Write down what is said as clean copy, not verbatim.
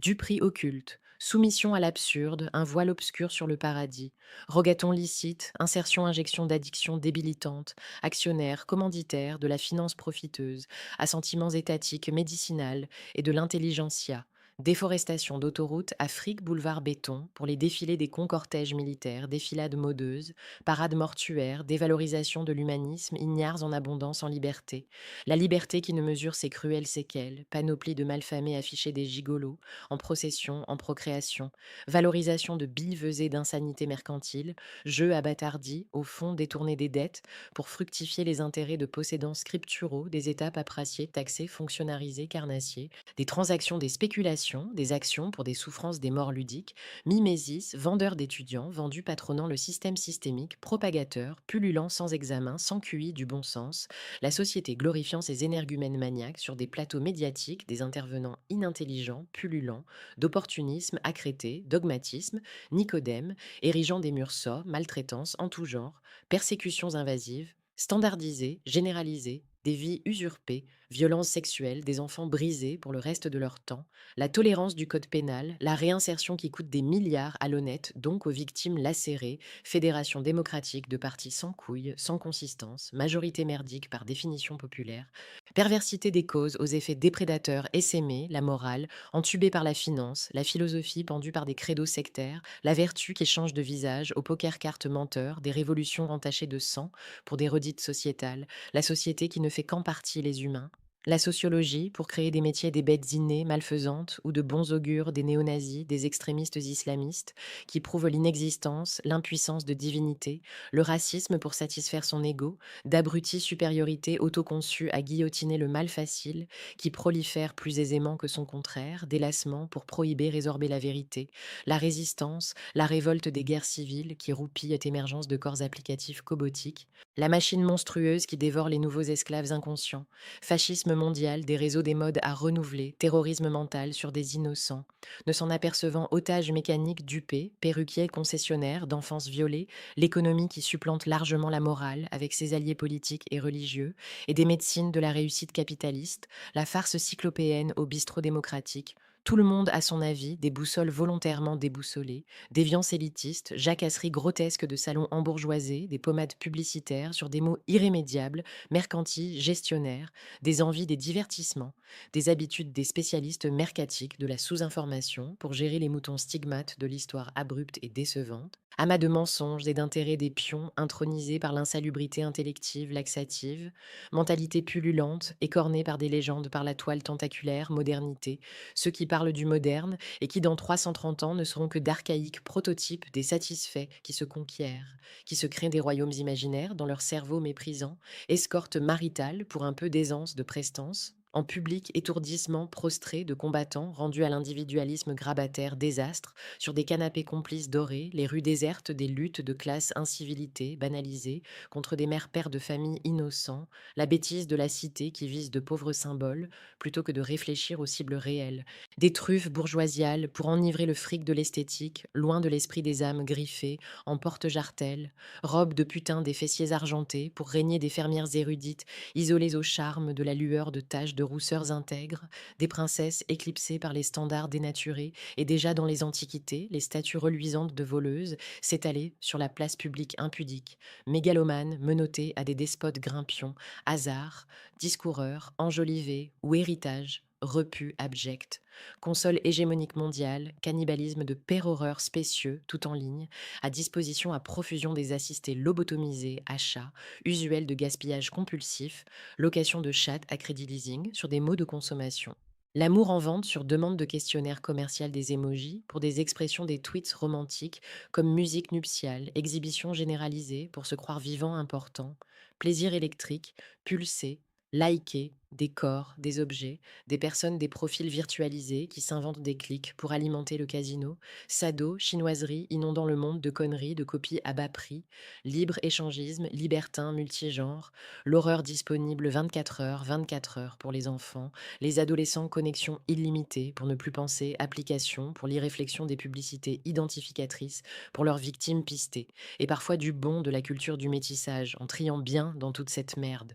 Duperie occulte, soumission à l'absurde, un voile obscur sur le paradis, rogaton licite, insertion injection d'addiction débilitante, actionnaire, commanditaire, de la finance profiteuse, assentiments étatiques médicinales et de l'intelligentsia. Déforestation d'autoroutes, Afrique, boulevard béton, pour les défilés des concortèges militaires, défilades modeuses, parades mortuaires, dévalorisation de l'humanisme, ignards en abondance en liberté. La liberté qui ne mesure ses cruelles séquelles, panoplie de malfamés affichés des gigolos, en procession, en procréation, valorisation de billevesées d'insanité mercantile, jeux abattardis, au fond détournés des dettes, pour fructifier les intérêts de possédants scripturaux, des États paperassiers taxés, fonctionnalisés, carnassiers, des transactions, des spéculations, des actions pour des souffrances des morts ludiques, mimésis, vendeurs d'étudiants, vendus patronant le système systémique, propagateurs, pullulant sans examen, sans QI du bon sens, la société glorifiant ses énergumènes maniaques sur des plateaux médiatiques, des intervenants inintelligents, pullulants, d'opportunisme accrété, dogmatisme, Nicodème, érigeant des murs sots, maltraitance en tout genre, persécutions invasives, standardisées, généralisées, des vies usurpées, violences sexuelles, des enfants brisés pour le reste de leur temps, la tolérance du code pénal, la réinsertion qui coûte des milliards à l'honnête, donc aux victimes lacérées, fédération démocratique de partis sans couilles, sans consistance, majorité merdique par définition populaire, perversité des causes aux effets déprédateurs essaimés, la morale, entubée par la finance, la philosophie pendue par des credos sectaires, la vertu qui change de visage, au poker carte menteur, des révolutions entachées de sang pour des redites sociétales, la société qui ne fait qu'en partie les humains, la sociologie pour créer des métiers des bêtes innées, malfaisantes, ou de bons augures des néo-nazis, des extrémistes islamistes, qui prouvent l'inexistence, l'impuissance de divinité, le racisme pour satisfaire son ego, d'abrutie supériorité autoconçue à guillotiner le mal facile, qui prolifère plus aisément que son contraire, délassement pour prohiber résorber la vérité, la résistance, la révolte des guerres civiles qui roupillent émergence de corps applicatifs cobotiques, la machine monstrueuse qui dévore les nouveaux esclaves inconscients, fascisme mondial, des réseaux des modes à renouveler, terrorisme mental sur des innocents, ne s'en apercevant otages mécaniques dupés, perruquiers concessionnaires d'enfance violées, l'économie qui supplante largement la morale avec ses alliés politiques et religieux, et des médecines de la réussite capitaliste, la farce cyclopéenne au bistrot démocratique, tout le monde a son avis, des boussoles volontairement déboussolées, déviance élitiste, jacasserie grotesque de salons embourgeoisés, des pommades publicitaires sur des mots irrémédiables, mercantiles, gestionnaires, des envies des divertissements, des habitudes des spécialistes mercatiques de la sous-information pour gérer les moutons stigmates de l'histoire abrupte et décevante, amas de mensonges et d'intérêts des pions intronisés par l'insalubrité intellective laxative, mentalité pullulante, écornée par des légendes par la toile tentaculaire, modernité, ceux qui parlent du moderne et qui dans 330 ans ne seront que d'archaïques prototypes des satisfaits qui se conquièrent, qui se créent des royaumes imaginaires dans leur cerveau méprisant, escorte maritale pour un peu d'aisance de prestance, en public étourdissement prostré de combattants rendus à l'individualisme grabataire désastre, sur des canapés complices dorés, les rues désertes des luttes de classe incivilité banalisées, contre des mères pères de famille innocents, la bêtise de la cité qui vise de pauvres symboles, plutôt que de réfléchir aux cibles réelles, des truffes bourgeoisiales pour enivrer le fric de l'esthétique, loin de l'esprit des âmes griffées, en porte-jartelles, robes de putain des fessiers argentés pour régner des fermières érudites, isolées au charme de la lueur de taches de rousseurs intègres, des princesses éclipsées par les standards dénaturés, et déjà dans les antiquités, les statues reluisantes de voleuses s'étalaient sur la place publique impudique, mégalomanes menottés à des despotes grimpions, hasard, discoureurs, enjolivés ou héritage, repus abject, console hégémonique mondiale, cannibalisme de péroreurs spécieux, tout en ligne, à disposition à profusion des assistés lobotomisés, achats, usuels de gaspillage compulsif, location de chattes à crédit leasing sur des mots de consommation. L'amour en vente sur demande de questionnaire commercial des émojis pour des expressions des tweets romantiques comme musique nuptiale, exhibition généralisée pour se croire vivant important, plaisir électrique, pulsé, liker, des corps, des objets, des personnes, des profils virtualisés qui s'inventent des clics pour alimenter le casino, sado, chinoiserie inondant le monde de conneries, de copies à bas prix, libre échangisme, libertin, multigenre, l'horreur disponible 24 heures pour les enfants, les adolescents connexion illimitée pour ne plus penser, application pour l'irréflexion des publicités identificatrices pour leurs victimes pistées, et parfois du bon de la culture du métissage en triant bien dans toute cette merde.